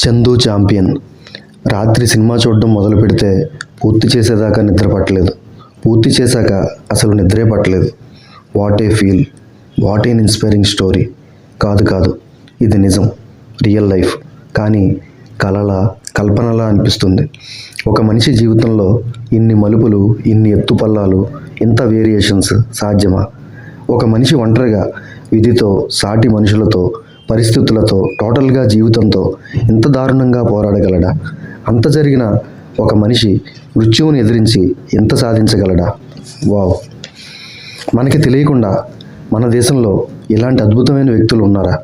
Chandu champion. రాత్రి cinema చూడడం మొదలు పెడితే పూర్తి చేసేదాకా నిద్ర పట్టలేదు. పూర్తి చేశాక అసలు నిద్రే పట్టలేదు. What a feel, what an inspiring story. కాదు, ఇది నిజం, రియల్ లైఫ్. కానీ కల్పనలా అనిపిస్తుంది. ఒక మనిషి జీవితంలో ఇన్ని మలుపులు, ఇన్ని ఎత్తుపల్లాలు, ఇంత వేరియేషన్స్ సాధ్యమా? ఒక మనిషి ఒంటరిగా విధితో, సాటి మనుషులతో, పరిస్థితులతో, టోటల్గా జీవితంతో ఇంత దారుణంగా పోరాడగలడా? అంత జరిగిన ఒక మనిషి మృత్యువుని ఎదిరించి ఎంత సాధించగలడా? వావ్! మనకి తెలియకుండా మన దేశంలో ఇలాంటి అద్భుతమైన వ్యక్తులు ఉన్నారా?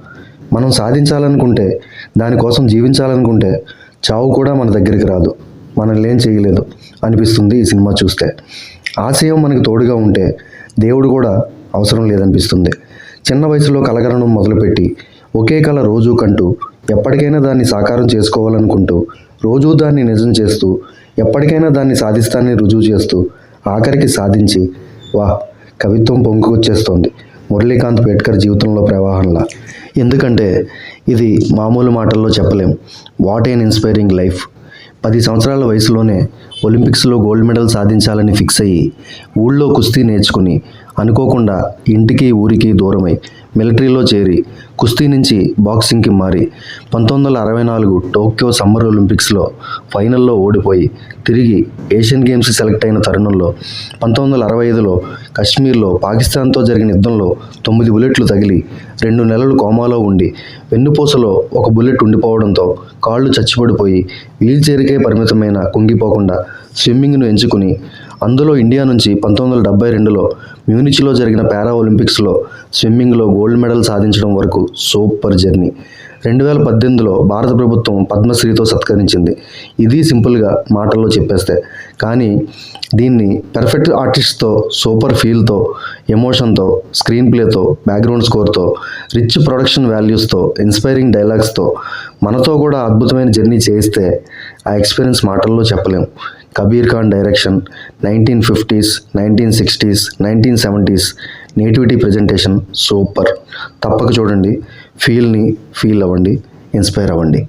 మనం సాధించాలనుకుంటే, దానికోసం జీవించాలనుకుంటే చావు కూడా మన దగ్గరికి రాదు, మనల్ని ఏం చేయలేదు అనిపిస్తుంది ఈ సినిమా చూస్తే. ఆశయం మనకి తోడుగా ఉంటే దేవుడు కూడా అవసరం లేదనిపిస్తుంది. చిన్న వయసులో కలగనడం మొదలుపెట్టి ఒకే కళ రోజు కంటూ, ఎప్పటికైనా దాన్ని సాకారం చేసుకోవాలనుకుంటూ, రోజూ దాన్ని నిజం చేస్తూ, ఎప్పటికైనా దాన్ని సాధిస్తానని రుజువు చేస్తూ, ఆఖరికి సాధించి, కవిత్వం పొంగుకొచ్చేస్తోంది మురళీకాంత్ పేట్కర్ జీవితంలో ప్రవాహంలా. ఎందుకంటే ఇది మామూలు మాటల్లో చెప్పలేం. What an inspiring life. 10 సంవత్సరాల వయసులోనే ఒలింపిక్స్లో గోల్డ్ మెడల్ సాధించాలని ఫిక్స్ అయ్యి, ఊళ్ళో కుస్తీ నేర్చుకుని, అనుకోకుండా ఇంటికి ఊరికి దూరమై మిలిటరీలో చేరి, కుస్తీ నుంచి బాక్సింగ్కి మారి, 1964 టోక్యో సమ్మర్ ఒలింపిక్స్లో ఫైనల్లో ఓడిపోయి, తిరిగి ఏషియన్ గేమ్స్ సెలెక్ట్ అయిన తరుణంలో 1965లో కశ్మీర్లో పాకిస్తాన్తో జరిగిన యుద్ధంలో 9 బుల్లెట్లు తగిలి 2 నెలలు కోమాలో ఉండి, వెన్నుపూసలో ఒక బుల్లెట్ ఉండిపోవడంతో కాళ్ళు చచ్చిపడిపోయి, వీల్ చైర్కే పరిమితమైన కుంగిపోకుండా స్విమ్మింగ్ను ఎంచుకుని, అందులో ఇండియా నుంచి 1972లో మ్యూనిచ్లో జరిగిన పారా ఒలింపిక్స్లో స్విమ్మింగ్లో గోల్డ్ మెడల్ సాధించడం వరకు సూపర్ జర్నీ. 2018లో భారత ప్రభుత్వం పద్మశ్రీతో సత్కరించింది. ఇది సింపుల్గా మాటల్లో చెప్పేస్తే. కానీ దీన్ని పెర్ఫెక్ట్ ఆర్టిస్ట్తో, సూపర్ ఫీల్తో, ఎమోషన్తో, స్క్రీన్ ప్లేతో, బ్యాక్గ్రౌండ్ స్కోర్తో, రిచ్ ప్రొడక్షన్ వాల్యూస్తో, ఇన్స్పైరింగ్ డైలాగ్స్తో మనతో కూడా అద్భుతమైన జర్నీ చేయిస్తే ఆ ఎక్స్పీరియన్స్ మాటల్లో చెప్పలేం. Kabir Khan direction, 1950s, 1960s, 1970s nativity presentation super. తప్పక చూడండి, ఫీల్ అవ్వండి, ఇన్స్పైర్ అవ్వండి.